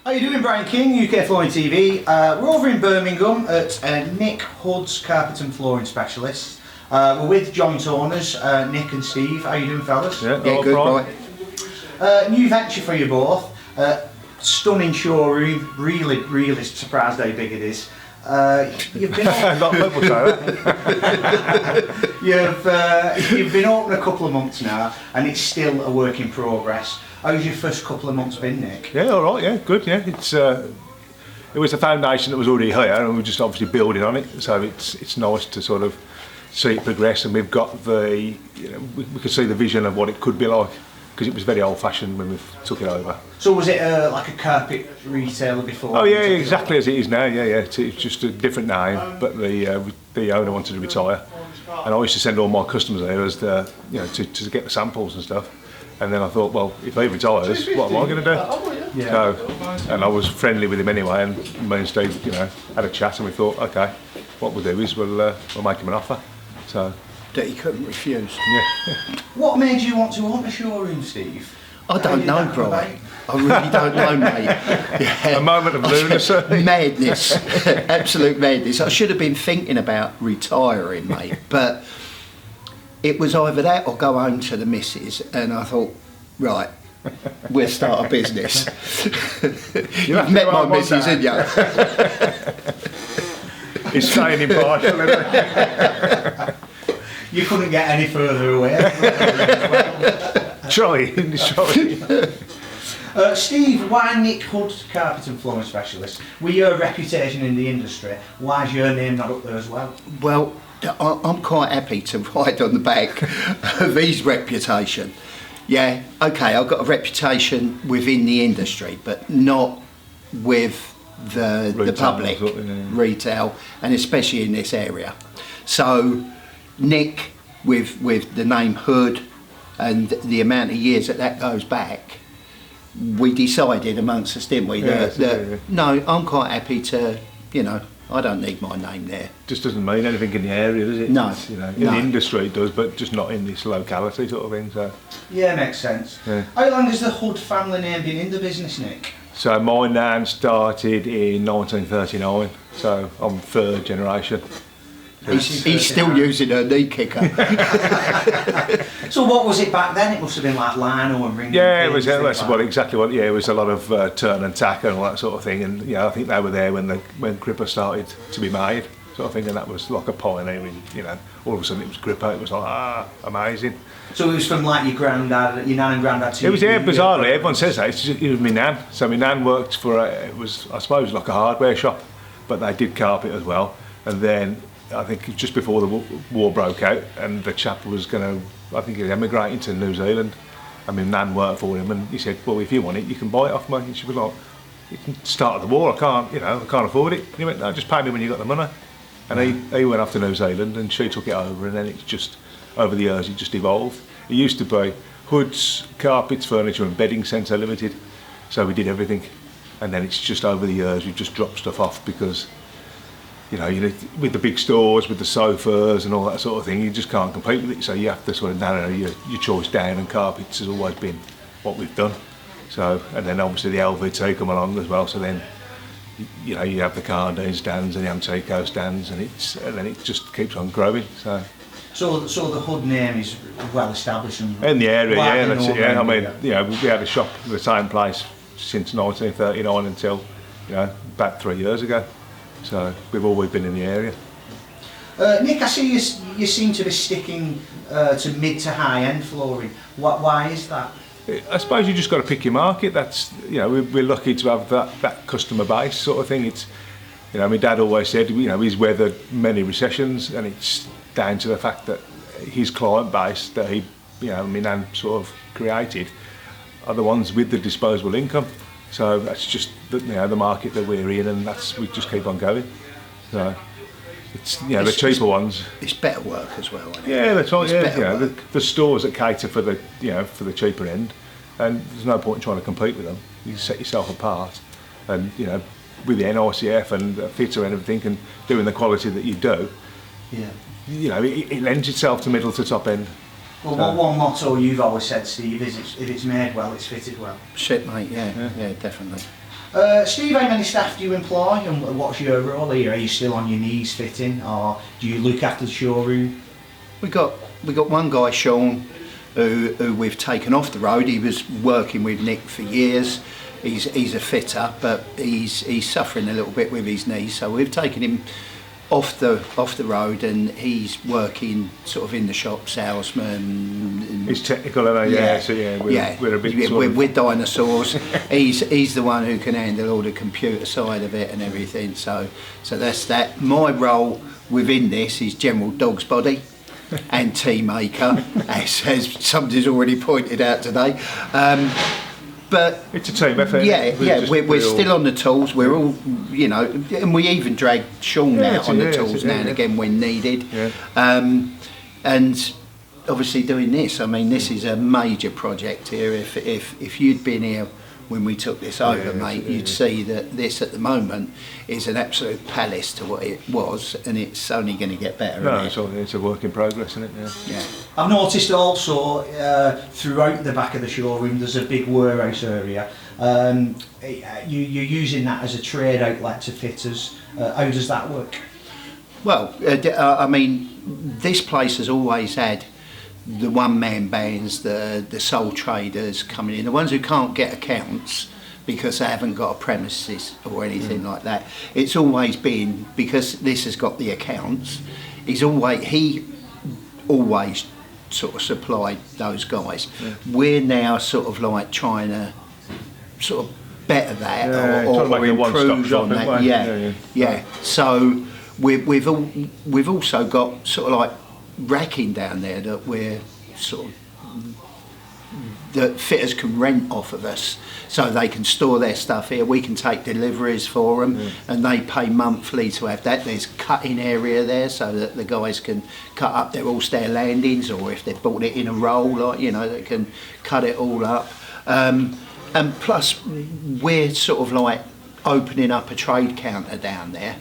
How you doing, Brian King, UK Flooring TV. We're over in Birmingham at Nick Hood's Carpet and Flooring Specialists. We're with joint owners, Nick and Steve. How you doing, fellas? Yeah, good, right. New venture for you both. Stunning showroom. Really surprised how big it is. You've been A lot of people say that. you've been open a couple of months now, and it's still a work in progress. How's your first couple of months been, Nick? Yeah, all right. Yeah, good. Yeah, it was a foundation that was already here, and we're just obviously building on it. So it's nice to sort of see it progress, and we've got we could see the vision of what it could be like, because it was very old-fashioned when we took it over. So was it like a carpet retailer before? Oh yeah, exactly as it is now. Yeah. It's just a different name, but the owner wanted to retire, and I used to send all my customers there as to get the samples and stuff. And then I thought, well, if he retires, what am I going to do? Yeah. So, and I was friendly with him anyway, and me and Steve, had a chat, and we thought, okay, what we'll do is we'll make him an offer. So That he couldn't refuse. yeah. What made you want to own a showroom, Steve? I don't know, Brian. I really don't know, mate. Yeah. A moment of lunacy. Madness. Absolute madness. I should have been thinking about retiring, mate, but it was either that or go home to the missus, and I thought, right, we'll start a business. You've met my missus, haven't you? He's staying impartial, isn't he? You couldn't get any further away. Trying. Steve, why Nick Hood Carpet and Flooring Specialist? With your reputation in the industry, why is your name not up there as well? Well, I'm quite happy to ride on the back of his reputation. Yeah, okay, I've got a reputation within the industry, but not with the Retail, public, sort of, yeah. retail, and especially in this area. So Nick, with the name Hood and the amount of years that goes back, we decided amongst us, didn't we, Yeah, that no, I'm quite happy to, I don't need my name there. Just doesn't mean anything in the area, does it? No, It's, in no. the industry it does, but just not in this locality sort of thing. So. Yeah, makes sense. Yeah. How long has the Hood family name been in the business, Nick? So my nan started in 1939, so I'm third generation. He's still using her knee kicker. So what was it back then? It must have been like lino and ring. Yeah, it was exactly what. Yeah, it was a lot of turn and tack and all that sort of thing. And I think they were there when gripper started to be made, sort of thing. And that was like a pioneering. All of a sudden it was gripper. It was like amazing. So it was from like your nan and granddad to It was your bizarrely. Everyone says that. It was my nan. So my nan worked for it was, I suppose, like a hardware shop, but they did carpet as well. And then I think just before the war broke out, and the chap was going to, I think he was emigrating to New Zealand. I mean, nan worked for him, and he said, "Well, if you want it, you can buy it off me." And she was like, "You can start the war. I can't afford it." And he went, "No, just pay me when you got the money." And he went off to New Zealand, and she took it over, and then it's just over the years it just evolved. It used to be Hood's Carpets, Furniture and Bedding Centre Limited, so we did everything, and then it's just over the years we've just dropped stuff off because. With the big stores, with the sofas and all that sort of thing, you just can't compete with it. So you have to sort of narrow your choice down, and carpets has always been what we've done. So, and then obviously the LVT come along as well. So then, you have the Cardine stands and the Antico stands, and then it just keeps on growing. So the Hood name is well established in the area, yeah, that's it. Yeah, I mean, yeah. we had a shop in the same place since 1939 until about 3 years ago. So we've always been in the area. Nick, I see you seem to be sticking to mid to high end flooring. Why is that? I suppose you just got to pick your market. That's we're lucky to have that customer base sort of thing. It's my dad always said he's weathered many recessions, and it's down to the fact that his client base that he my nan sort of created are the ones with the disposable income. So that's just the market that we're in, and we just keep on going. So it's the cheaper ones. It's better work as well, isn't it? Yeah, that's right. It's Yeah, the stores that cater for the for the cheaper end, and there's no point in trying to compete with them. You set yourself apart, and with the NICF and the fitter and everything, and doing the quality that you do. Yeah. It lends itself to middle to top end. Well, one motto you've always said, Steve, is if it's made well, it's fitted well. Shit, mate, yeah, definitely. Steve, how many staff do you employ, and what's your role here? Are you still on your knees fitting, or do you look after the showroom? We got one guy, Sean, who we've taken off the road. He was working with Nick for years. He's a fitter, but he's suffering a little bit with his knees, so we've taken him off the road, and he's working sort of in the shop, salesman. He's technical, and we're a bit we're dinosaurs. he's the one who can handle all the computer side of it and everything. So that's that. My role within this is general dog's body and tea maker, as somebody's already pointed out today. But it's a team effort. We're still on the tools. We're all, and we even drag Sean out on the tools now and again when needed. Yeah. And obviously doing this, I mean, this is a major project here. If you'd been here when we took this over, mate, you'd see that this at the moment is an absolute palace to what it was, and it's only going to get better. No, it's a work in progress, isn't it? Yeah. I've noticed also throughout the back of the showroom there's a big warehouse area. You're using that as a trade outlet to fitters. How does that work? Well, I mean, this place has always had the one-man bands, the sole traders coming in, the ones who can't get accounts because they haven't got a premises or anything like that. It's always been, because this has got the accounts, he always sort of supplied those guys. Yeah. We're now sort of like trying to sort of better that or improve on that. Yeah. So we've also got sort of like racking down there that we're sort of that fitters can rent off of us, so they can store their stuff here. We can take deliveries for them, and they pay monthly to have that. There's cutting area there so that the guys can cut up their all-stair landings, or if they've bought it in a roll, like they can cut it all up. And plus, we're sort of like opening up a trade counter down there,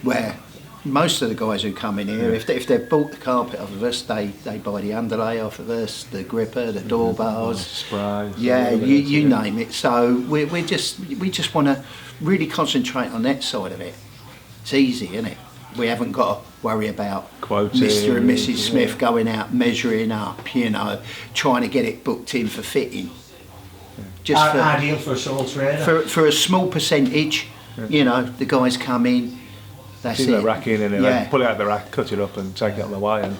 where most of the guys who come in here, if they've bought the carpet off of us, they buy the underlay off of us, the gripper, the door bars, spray, you name it. So we just want to really concentrate on that side of it. It's easy, isn't it? We haven't got to worry about quoting, Mr. and Mrs. Smith going out measuring up, trying to get it booked in for fitting. Just ideal for a sole trader. For a small percentage, the guys come in. That's the rack in, and then pull it out of the rack, cut it up, and take it on the way. And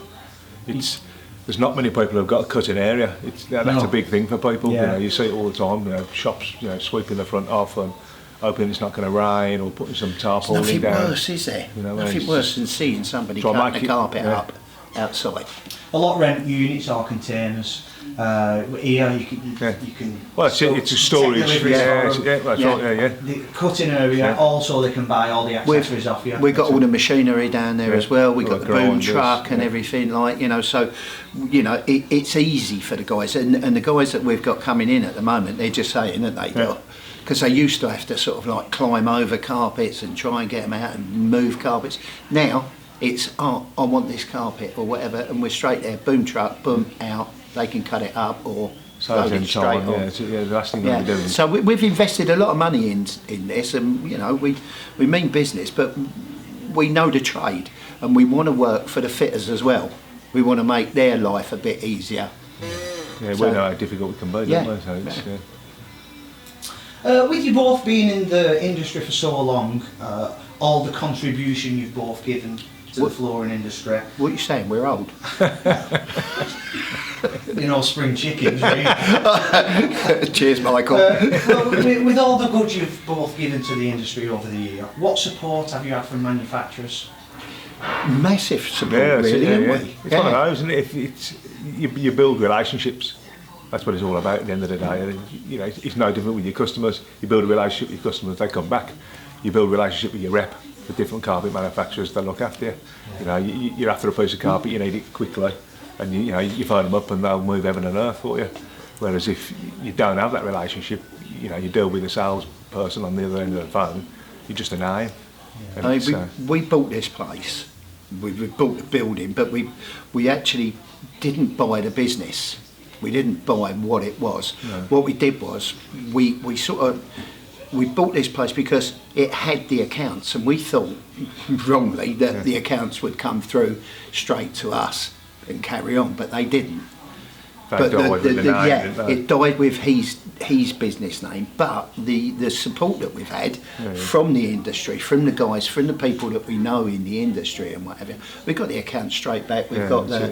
there's not many people who've got a cutting area. That's a big thing for people. Yeah. You see it all the time. Shops, sweeping the front off and hoping it's not going to rain, or putting some tarpaulin down. Nothing worse, is there? Nothing worse than seeing somebody cut the carpet up outside. A lot rent units or containers. Here you can. Well, it's a storage. The cutting area. Also, they can buy all the accessories off you. We've got all the machinery down there as well. We've got the boom truck and everything, so it's easy for the guys, and the guys that we've got coming in at the moment, they're just saying that they do. Because they used to have to sort of like climb over carpets and try and get them out and move carpets. Now it's I want this carpet or whatever, and we're straight there, boom truck, boom out. They can cut it up or load it straight on. The last thing we're doing. So we've invested a lot of money in this, and we mean business, but we know the trade, and we want to work for the fitters as well. We want to make their life a bit easier. Yeah, we know how difficult it can be, don't we? So with you both being in the industry for so long, all the contribution you've both given to the flooring industry. What are you saying? We're old. Spring chickens, right? Cheers, Michael. With all the good you've both given to the industry over the year, what support have you had from manufacturers? Massive support, really, haven't we? It's one of those, isn't it? You build relationships. That's what it's all about at the end of the day. It's no different with your customers. You build a relationship with your customers, they come back. You build a relationship with your rep, the different carpet manufacturers, they look after you. You're after a piece of carpet, you need it quickly, and you phone them up and they'll move heaven and earth for you. Whereas if you don't have that relationship, you deal with a salesperson on the other end of the phone, you're just a name. We bought this place, we bought the building, but we actually didn't buy the business. We didn't buy what it was. No. What we did was we sort of we bought this place because it had the accounts, and we thought wrongly that the accounts would come through straight to us and carry on, but they didn't. They died with the name, didn't they? It died with his business name, but the support that we've had from the industry, from the guys, from the people that we know in the industry and whatever, we've got the account straight back. We've got the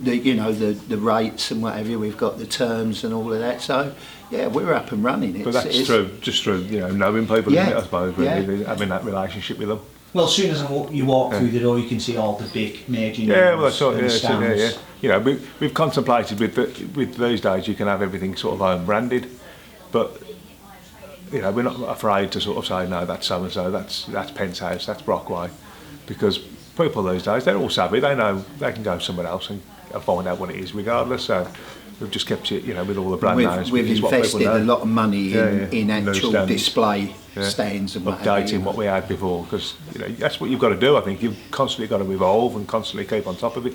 you know the rates and whatever. We've got the terms and all of that. So yeah, we're up and running. But that's just through knowing people, isn't it, I suppose, really, having that relationship with them. Well, as soon as you walk through the door, you can see all the big major names. Yeah, well, that's right. and stands. You know, we've contemplated with these days you can have everything sort of own branded, but you know we're not afraid to sort of say no, that's so and so, that's Penthouse, that's Brockway, because people these days they're all savvy. They know they can go somewhere else and find out what it is regardless. So we've just kept it, with all the brand names. We've invested a lot of money in actual stands. Display stands and updating what we had before, because that's what you've got to do. I think you've constantly got to evolve and constantly keep on top of it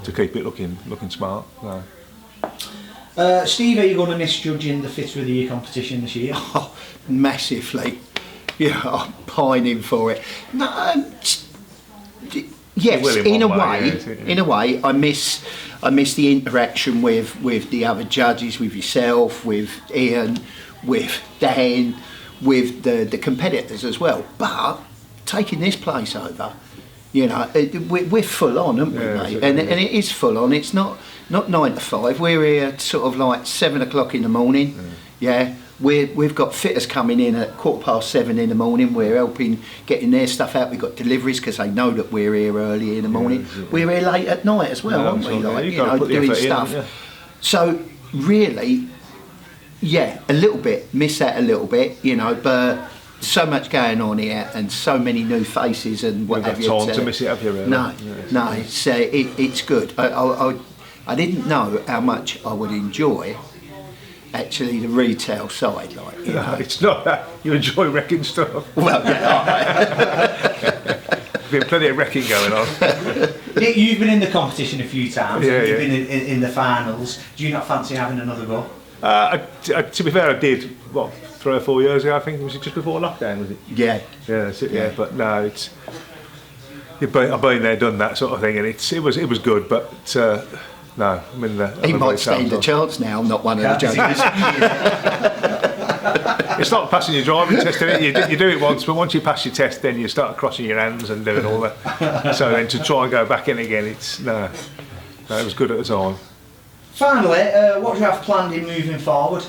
to keep it looking smart. Steve, are you going to miss judging the Fit of the Year competition this year? Oh, massively. I'm pining for it. No, yes, in a way, I miss the interaction with the other judges, with yourself, with Ian, with Dan, with the competitors as well. But taking this place over, we're full on, aren't we, mate? And it is full on. It's not 9 to 5. We're here sort of like 7 o'clock in the morning. We've got fitters coming in at 7:15 in the morning. We're helping getting their stuff out. We've got deliveries because they know that we're here early in the morning. We're here late at night as well, aren't we? Doing stuff. So really, a little bit, miss that a little bit, but so much going on here and so many new faces and what have you. Time to miss it, have you? Really? No, it's good. I didn't know how much I would enjoy actually the retail side, No, it's not that. You enjoy wrecking stuff. Well, There's been plenty of wrecking going on. Nick, you've been in the competition a few times. You've been in the finals. Do you not fancy having another go? To be fair, I did 3 or 4 years ago. I think was it just before lockdown? Was it? Yeah. That's it. Yeah, but no, it's. I've been there, done that sort of thing, and it was good, but. No, I mean he might stand a chance now. I'm not one of the judges. It's not passing your driving test, is it? You do it once, but once you pass your test, then you start crossing your hands and doing all that. So then to try and go back in again, it was good at the time. Finally, what do you have planned in moving forward?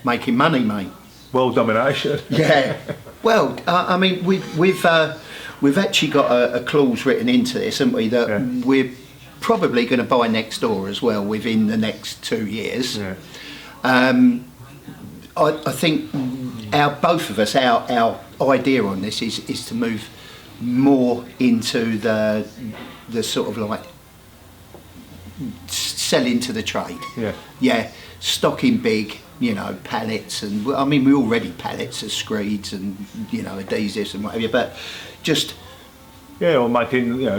Making money, mate. World domination. Yeah. Well, I mean, we've actually got a clause written into this, haven't we? That we're probably going to buy next door as well within the next 2 years. I think both of us, our idea on this is to move more into the sort of like selling to the trade. Stocking big, pallets, and I mean we already pallets as screeds and adhesives and whatever, but just or making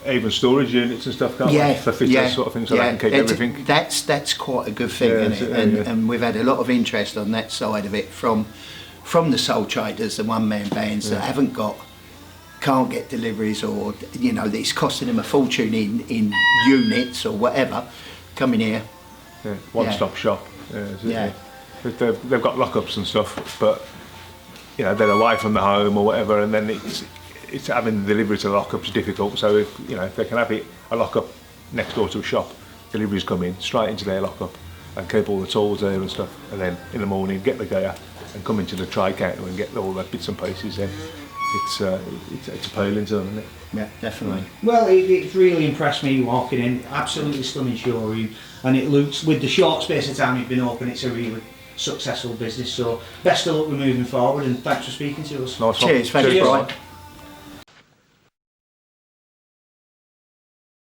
even storage units and stuff, can't we? For fitters sort of thing, so they can keep everything. That's quite a good thing, isn't it? And we've had a lot of interest on that side of it from the sole traders, the one-man bands that can't get deliveries, or it's costing them a fortune in units or whatever. Coming here, one-stop shop. They've got lockups and stuff, but they're away from the home or whatever, and then it's having the delivery to the lockups difficult. So if they can have a lockup next door to a shop, deliveries come in straight into their lockup and keep all the tools there and stuff, and then in the morning get the gear and come into the trade counter and get all the bits and pieces. Then it's appealing to them, isn't it? Yeah, definitely. Well, it's really impressed me walking in. Absolutely stunning showroom, and it looks, with the short space of time you've been open, it's a really successful business. So best of luck with moving forward, and thanks for speaking to us. Cheers, thanks, Brian.